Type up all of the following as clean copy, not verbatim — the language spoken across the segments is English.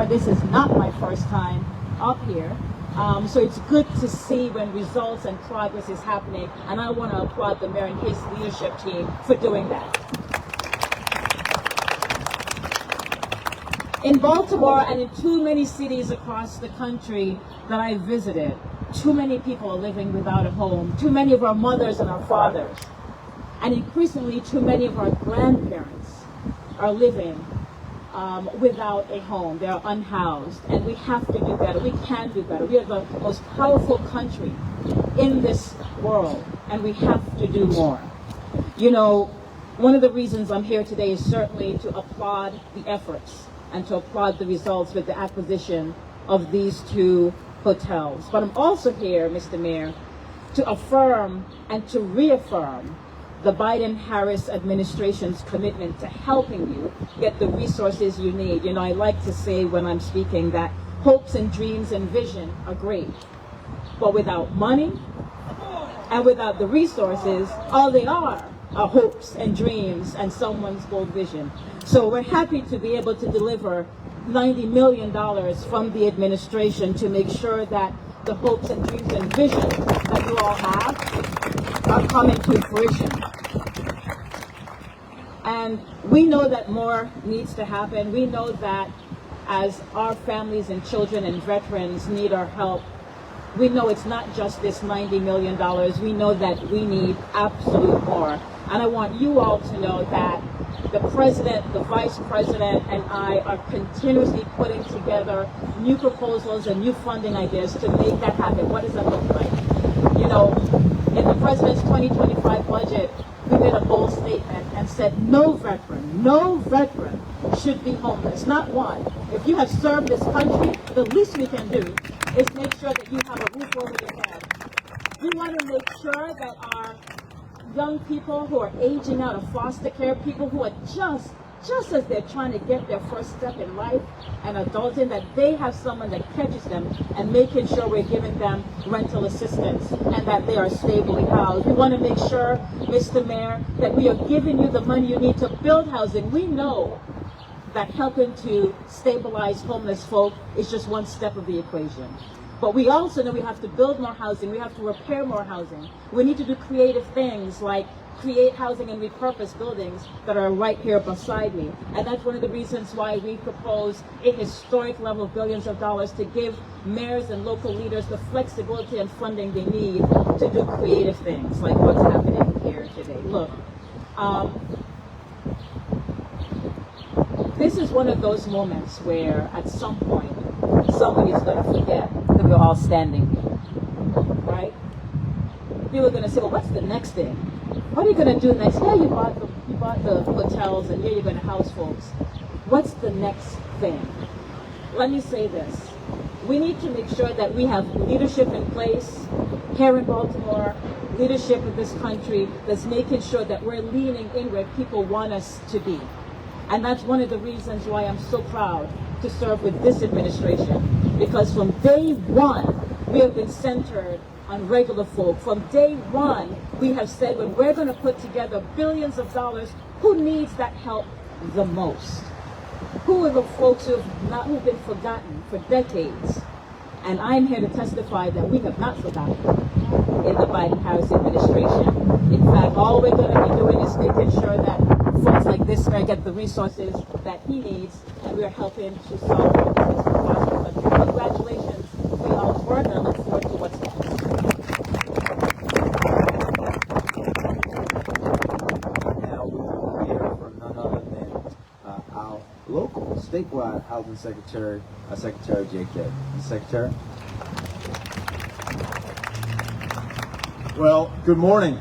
Baltimore. This is not my first time up here. So it's good to see when results and progress is happening, and I want to applaud the mayor and his leadership team for doing that. In Baltimore and in too many cities across the country that I visited, too many people are living without a home. Too many of our mothers and our fathers, and increasingly too many of our grandparents are living without a home. They're unhoused, and we have to do better. We can do better. We are the most powerful country in this world, and we have to do more. You know, one of the reasons I'm here today is certainly to applaud the efforts and to applaud the results with the acquisition of these two hotels. But I'm also here, Mr. Mayor, to affirm and to reaffirm the Biden-Harris administration's commitment to helping you get the resources you need. You know, I like to say when I'm speaking that hopes and dreams and vision are great, but without money and without the resources, all they are hopes and dreams and someone's bold vision. So we're happy to be able to deliver $90 million from the administration to make sure that the hopes and dreams and vision that you all have are coming to fruition. And we know that more needs to happen. We know that as our families and children and veterans need our help, we know it's not just this $90 million. We know that we need absolute more. And I want you all to know that the president, the vice president, and I are continuously putting together new proposals and new funding ideas to make that happen. What does that look like? You know, in the president's 2025 budget, we made a bold statement and said no veteran should be homeless, not one. If you have served this country, the least we can do is make sure that you have a roof over your head. We want to make sure that our young people who are aging out of foster care, people who are just as they're trying to get their first step in life and adulting, that they have someone that catches them and making sure we're giving them rental assistance and that they are stably housed. We want to make sure, Mr. Mayor, that we are giving you the money you need to build housing. We know that helping to stabilize homeless folk is just one step of the equation. But we also know we have to build more housing. We have to repair more housing. We need to do creative things like create housing and repurpose buildings that are right here beside me. And that's one of the reasons why we propose a historic level of billions of dollars to give mayors and local leaders the flexibility and funding they need to do creative things like what's happening here today. Look, this is one of those moments where at some point somebody's going to forget that we're all standing here, right? People are going to say, well, what's the next thing? What are you going to do next? Yeah, you bought the hotels, and here you're going to house folks. What's the next thing? Let me say this. We need to make sure that we have leadership in place here in Baltimore, leadership in this country that's making sure that we're leaning in where people want us to be. And that's one of the reasons why I'm so proud to serve with this administration, because from day one, we have been centered on regular folk. From day one, we have said when we're going to put together billions of dollars, who needs that help the most? Who are the folks who've been forgotten for decades? And I'm here to testify that we have not forgotten in the Biden-Harris administration. In fact, all we're going to be doing is making sure that folks like this guy get the resources that he needs, and we're helping to solve homelessness across the country. Congratulations for y'all's work, and I look forward to what's next. Now we will hear from none other than our local statewide housing secretary, Secretary J.K. Secretary. Well, good morning.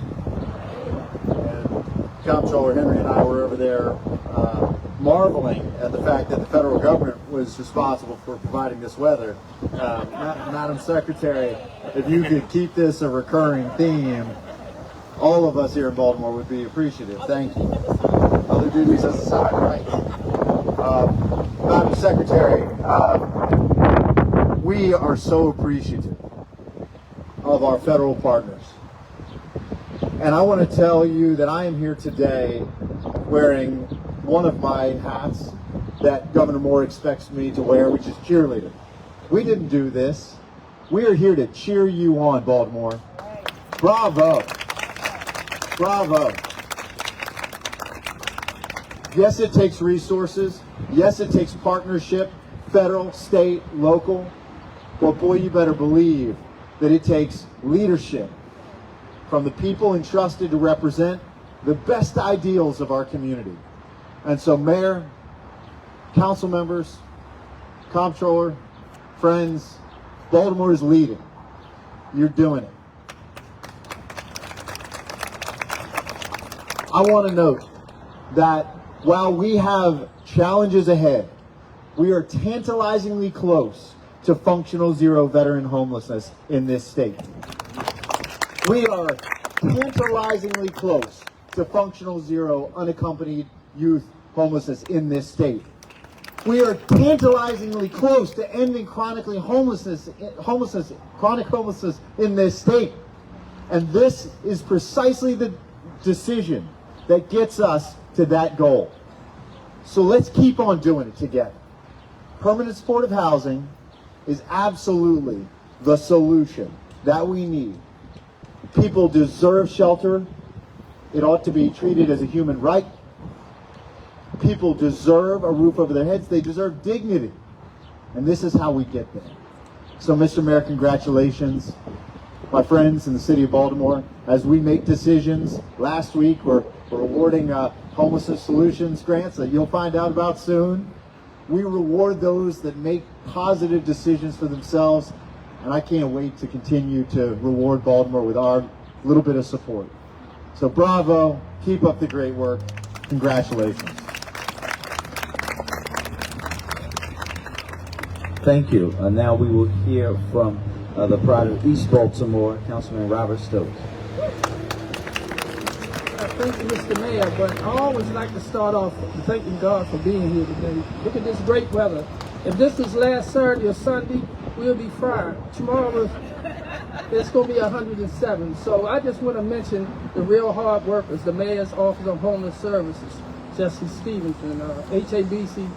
Comptroller Henry and I were over there marveling at the fact that the federal government was responsible for providing this weather. Madam Secretary, if you could keep this a recurring theme, all of us here in Baltimore would be appreciative. Thank you. Other duties aside, right? Madam Secretary, we are so appreciative of our federal partners. And I want to tell you that I am here today wearing one of my hats that Governor Moore expects me to wear, which is cheerleader. We didn't do this. We are here to cheer you on, Baltimore. Bravo. Bravo. Yes, it takes resources. Yes, it takes partnership, federal, state, local. But boy, you better believe that it takes leadership from the people entrusted to represent the best ideals of our community. And so, Mayor, council members, comptroller, friends, Baltimore is leading. You're doing it. I want to note that while we have challenges ahead, we are tantalizingly close to functional zero veteran homelessness in this state. We are tantalizingly close to functional zero unaccompanied youth homelessness in this state. We are tantalizingly close to ending chronic homelessness in this state. And this is precisely the decision that gets us to that goal. So let's keep on doing it together. Permanent supportive housing is absolutely the solution that we need. People deserve shelter. It ought to be treated as a human right. People deserve a roof over their heads. They deserve dignity. And this is how we get there. So, Mr. Mayor, congratulations. My friends in the city of Baltimore, as we make decisions, last week we're awarding homelessness solutions grants that you'll find out about soon. We reward those that make positive decisions for themselves, and I can't wait to continue to reward Baltimore with our little bit of support. So bravo, keep up the great work. Congratulations. Thank you. Now we will hear from the pride of East Baltimore, Councilman Robert Stokes. Thank you, Mr. Mayor, but I always like to start off thanking God for being here today. Look at this great weather. If this was last Saturday or Sunday, we'll be fried. Tomorrow, it's going to be 107. So I just want to mention the real hard workers, the Mayor's Office of Homeless Services, Jesse Stevenson, HABC,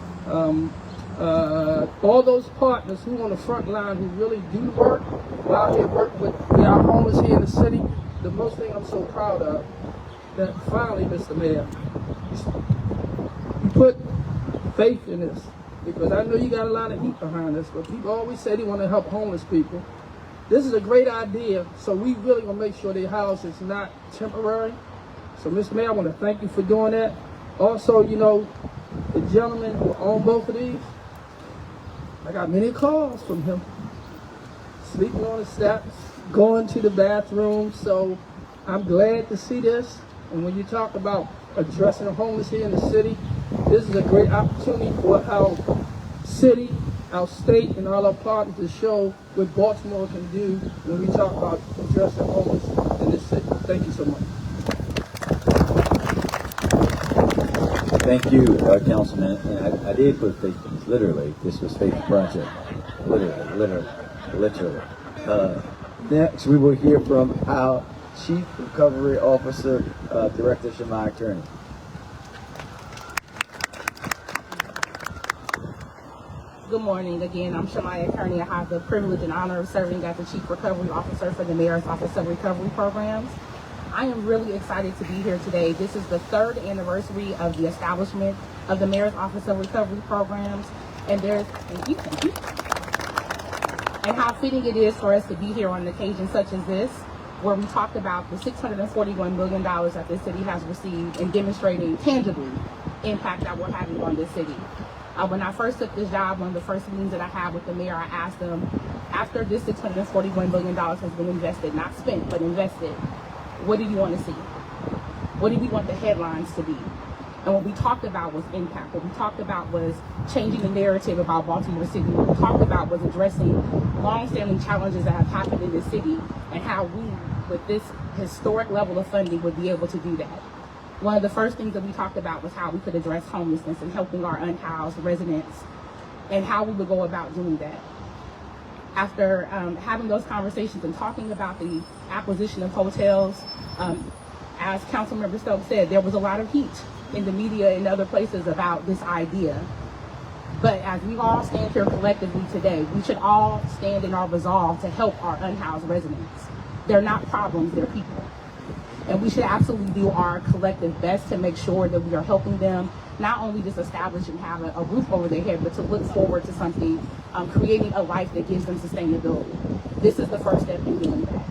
all those partners who on the front line who really do work, out here work with our homeless here in the city. The most thing I'm so proud of, that finally, Mr. Mayor, you put faith in this, because I know you got a lot of heat behind this, but people always say they want to help homeless people. This is a great idea, so we really want to make sure their house is not temporary. So, Mr. Mayor, I want to thank you for doing that. Also, you know, the gentleman who owned both of these, I got many calls from him, sleeping on the steps, going to the bathroom, so I'm glad to see this. And when you talk about addressing the homeless here in the city, this is a great opportunity for our city, our state, and all our partners to show what Baltimore can do when we talk about addressing homeless in this city. Thank you so much. Thank you, Councilman. And I did put faith in this. Literally, this was faith project. Literally. Next, we will hear from our Chief Recovery Officer, Director Shamai Kearney. Good morning again. I'm Shamaya Kearney. I have the privilege and honor of serving as the Chief Recovery Officer for the Mayor's Office of Recovery Programs. I am really excited to be here today. This is the 3rd anniversary of the establishment of the Mayor's Office of Recovery Programs, and thank you. And how fitting it is for us to be here on an occasion such as this, where we talked about the $641 million that this city has received and demonstrating tangibly impact that we're having on this city. When I first took this job, one of the first meetings that I had with the mayor, I asked them, after this $641 million has been invested, not spent, but invested, what do you want to see? What do we want the headlines to be? And what we talked about was impact. What we talked about was changing the narrative about Baltimore City. What we talked about was addressing long-standing challenges that have happened in the city and how we, with this historic level of funding, would be able to do that. One of the first things that we talked about was how we could address homelessness and helping our unhoused residents and how we would go about doing that. After having those conversations and talking about the acquisition of hotels, as Councilmember Stokes said, there was a lot of heat in the media and other places about this idea. But as we all stand here collectively today, we should all stand in our resolve to help our unhoused residents. They're not problems, they're people. And we should absolutely do our collective best to make sure that we are helping them not only just establish and have a roof over their head, but to look forward to something, creating a life that gives them sustainability. This is the first step in doing that.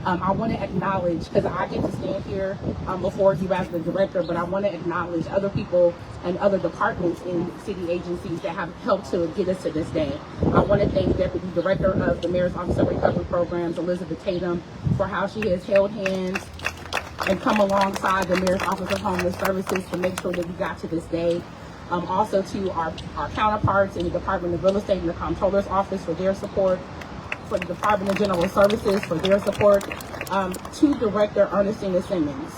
I want to acknowledge, because I get to stand here before you as the director, but I want to acknowledge other people and other departments in city agencies that have helped to get us to this day. I want to thank Deputy Director of the Mayor's Office of Recovery Programs, Elizabeth Tatum, for how she has held hands and come alongside the Mayor's Office of Homeless Services to make sure that we got to this day. Also to our counterparts in the Department of Real Estate and the Comptroller's Office for their support, for the Department of General Services for their support, to Director Ernestine Simmons,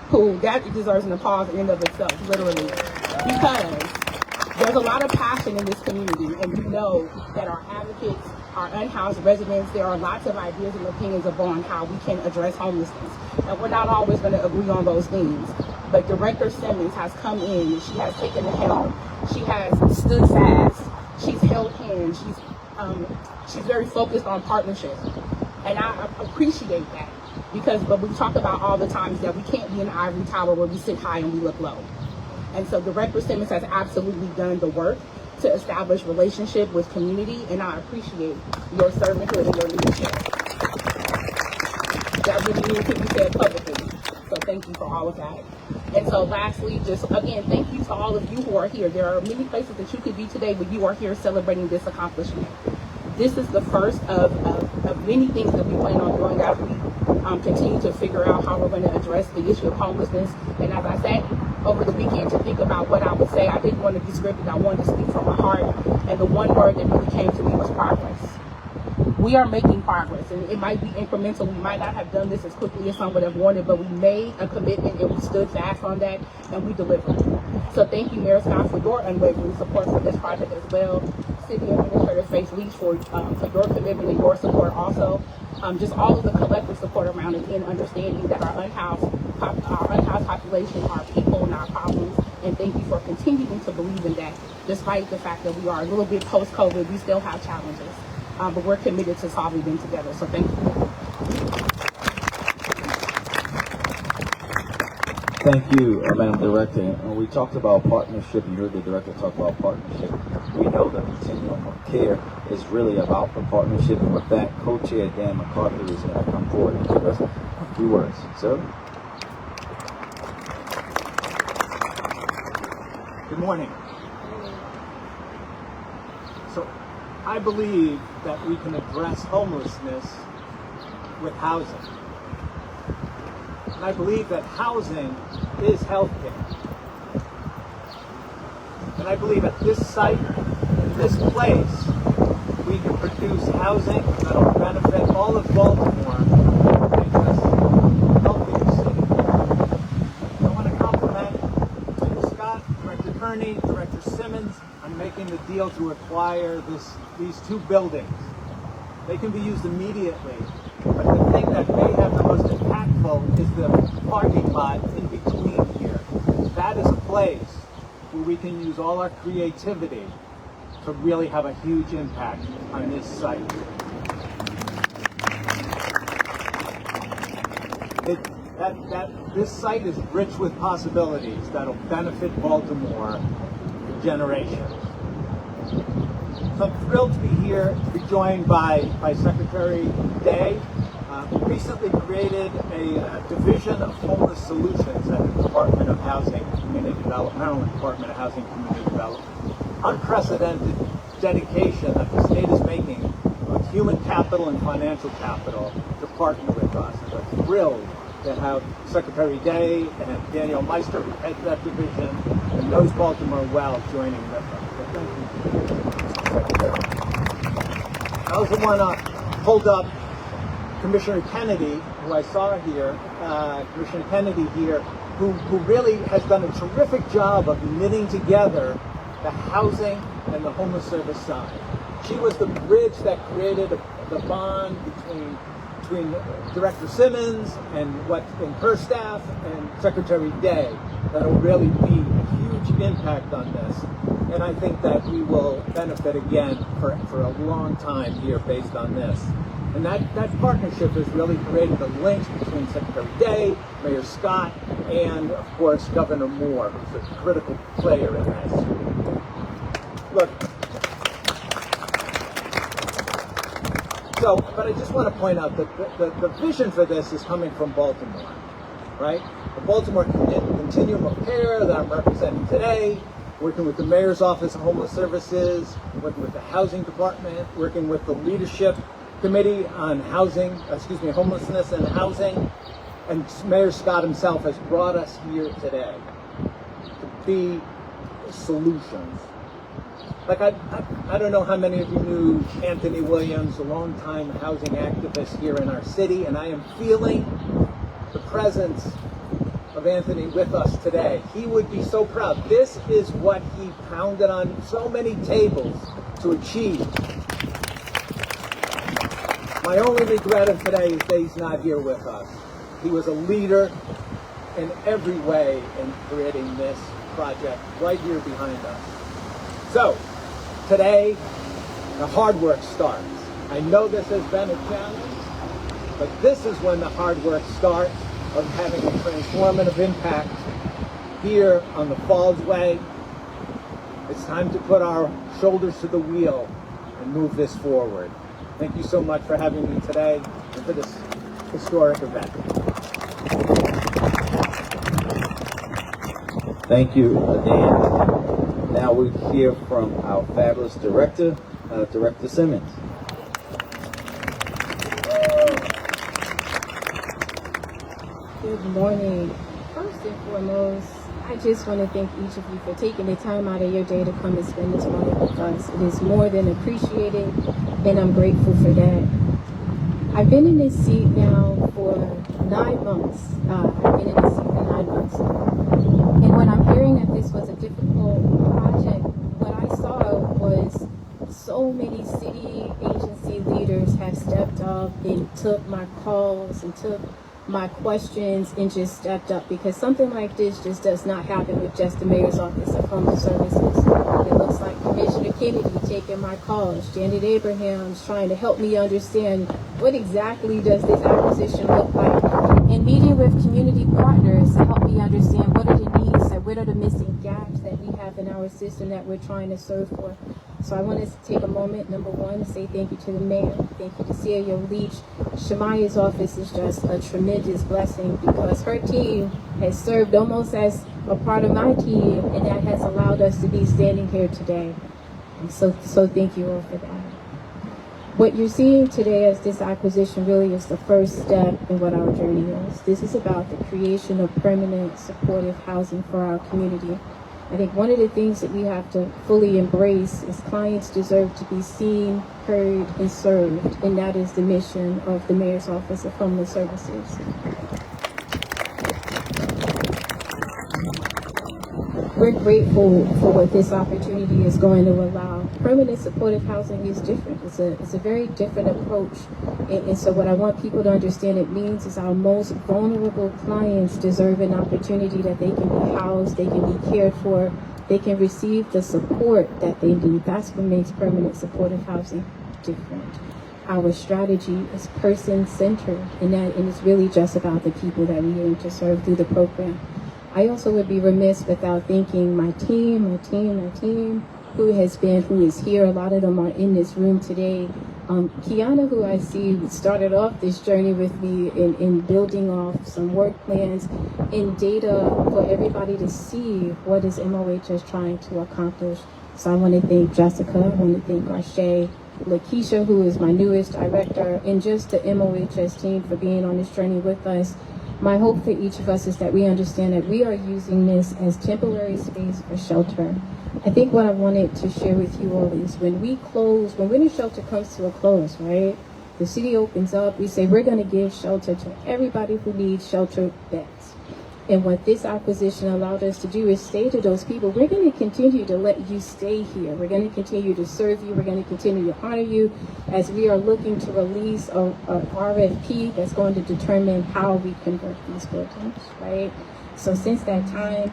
who that deserves an applause in and of itself, literally, because there's a lot of passion in this community, and we know that our advocates, our unhoused residents, there are lots of ideas and opinions upon how we can address homelessness, and we're not always going to agree on those things. But Director Simmons has come in, and she has taken the helm. She has stood fast. She's held hands. She's very focused on partnership, and I appreciate that, because but we talk about all the times that we can't be an ivory tower where we sit high and we look low. And so Director Simmons has absolutely done the work to establish relationship with community, and I appreciate your servanthood and your leadership. That really needs to be said publicly. So thank you for all of that. And so lastly, just again, thank you to all of you who are here. There are many places that you could be today, but you are here celebrating this accomplishment. This is the first of many things that we plan on doing as we continue to figure out how we're going to address the issue of homelessness. And as I sat over the weekend to think about what I would say, I didn't want to be scripted. I wanted to speak from my heart. And the one word that really came to me was progress. We are making progress, and it might be incremental. We might not have done this as quickly as some would have wanted, but we made a commitment and we stood fast on that, and we delivered. So thank you, Mayor Scott, for your unwavering support for this project as well. City Administrator Faith Leach for your commitment and your support also. Just all of the collective support around it, and understanding that our unhoused population, our people, and our problems. And thank you for continuing to believe in that, despite the fact that we are a little bit post-COVID, we still have challenges. But we're committed to solving them together. So thank you. Thank you, Madam Director. When we talked about partnership, you heard the Director talk about partnership. We know that Continuum of Care is really about the partnership, and with that, Co-Chair Dan McCarthy is going to come forward and give us a few words. Sir? Good morning. So, I believe that we can address homelessness with housing. And I believe that housing is healthcare. And I believe at this site, in this place, we can produce housing that will benefit all of Baltimore and make us a healthier city. I want to compliment Chief Scott, Director Kearney, Director Simmons on making the deal to acquire these two buildings. They can be used immediately, but the thing that may have the most impactful is the parking lot in between here. That is a place where we can use all our creativity to really have a huge impact on this site. This site is rich with possibilities that'll benefit Baltimore for generations. So I'm thrilled to be here, to be joined by Secretary Day. We recently created a division of homeless solutions at the Department of Housing and Community Development, Maryland Department of Housing and Community Development. Unprecedented dedication that the state is making with human capital and financial capital to partner with us. And we're thrilled to have Secretary Day and Daniel Meister, who heads that division and knows Baltimore well, joining with us. So thank you, Secretary. I also want to hold up Commissioner Kennedy, who I saw here, Commissioner Kennedy here, who really has done a terrific job of knitting together the housing and the homeless service side. She was the bridge that created the bond between Director Simmons and her staff and Secretary Day that'll really be a huge impact on this. And I think that we will benefit again for a long time here based on this. And that partnership has really created a link between Secretary Day, Mayor Scott, and of course Governor Moore, who's a critical player in this. Look, but I just want to point out that the vision for this is coming from Baltimore, right? The Baltimore Continuum of Care that I'm representing today, working with the Mayor's Office of Homeless Services, working with the Housing Department, working with the Leadership Committee on homelessness and housing, and Mayor Scott himself has brought us here today to be solutions. Like I don't know how many of you knew Anthony Williams, a longtime housing activist here in our city, and I am feeling the presence of Anthony with us today. He would be so proud. This is what he pounded on so many tables to achieve. My only regret of today is that he's not here with us. He was a leader in every way in creating this project right here behind us. So, today, the hard work starts. I know this has been a challenge, but this is when the hard work starts of having a transformative impact here on the Fallsway. It's time to put our shoulders to the wheel and move this forward. Thank you so much for having me today and for this historic event. Thank you, Dan. Now we hear from our fabulous director, Director Simmons. Good morning. First and foremost, I just want to thank each of you for taking the time out of your day to come and spend this morning with us. It is more than appreciated, and I'm grateful for that. I've been in this seat now for 9 months. I've been in this seat for 9 months. And when I'm hearing that this was a difficult project, what I saw was so many city agency leaders have stepped up and took my calls and took my questions and just stepped up, because something like this just does not happen with just the Mayor's Office of Homeless Services. It looks like Commissioner Kennedy taking my calls, Janet Abraham's trying to help me understand what exactly does this acquisition look like, and meeting with community partners to help me understand what are the needs and what are the missing gaps that we have in our system that we're trying to serve for. So I want to take a moment, number one, to say thank you to the mayor. Thank you to Celia Leach. Shemaya's office is just a tremendous blessing, because her team has served almost as a part of my team, and that has allowed us to be standing here today. And so thank you all for that. What you're seeing today as this acquisition really is the first step in what our journey is. This is about the creation of permanent supportive housing for our community. I think one of the things that we have to fully embrace is clients deserve to be seen, heard, and served, and that is the mission of the Mayor's Office of Homeless Services. We're grateful for what this opportunity is going to allow. Permanent supportive housing is different. It's a very different approach. And so what I want people to understand it means is our most vulnerable clients deserve an opportunity that they can be housed, they can be cared for, they can receive the support that they need. That's what makes permanent supportive housing different. Our strategy is person-centered, and it's really just about the people that we aim to serve through the program. I also would be remiss without thanking my team, who is here. A lot of them are in this room today. Kiana, who I see started off this journey with me in building off some work plans and data for everybody to see what is MOHS trying to accomplish. So I want to thank Jessica, I want to thank Arshay, Lakeisha, who is my newest director, and just the MOHS team for being on this journey with us. My hope for each of us is that we understand that we are using this as temporary space for shelter. I think what I wanted to share with you all is when winter shelter comes to a close, right? The city opens up, we say we're going to give shelter to everybody who needs shelter beds. And what this acquisition allowed us to do is say to those people, we're going to continue to let you stay here. We're going to continue to serve you. We're going to continue to honor you as we are looking to release a RFP that's going to determine how we convert these buildings, right? So since that time,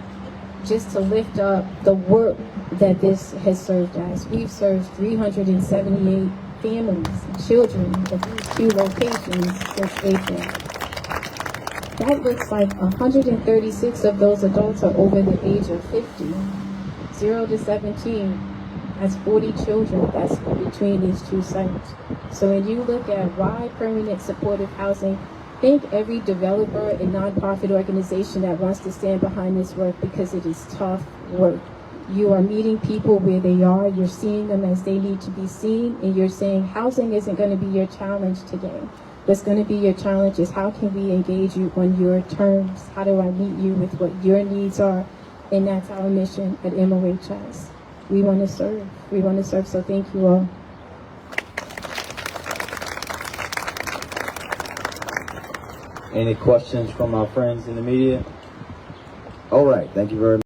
just to lift up the work that this has served as. We've served 378 families, children at these two locations since April. That looks like 136 of those adults are over the age of 50. 0 to 17, that's 40 children that's between these two sites. So when you look at why permanent supportive housing, thank every developer and nonprofit organization that wants to stand behind this work, because it is tough work. You are meeting people where they are, you're seeing them as they need to be seen, and you're saying housing isn't going to be your challenge today. What's going to be your challenge is how can we engage you on your terms? How do I meet you with what your needs are? And that's our mission at MOHS. We want to serve. We want to serve, so thank you all. Any questions from our friends in the media? All right, thank you very much.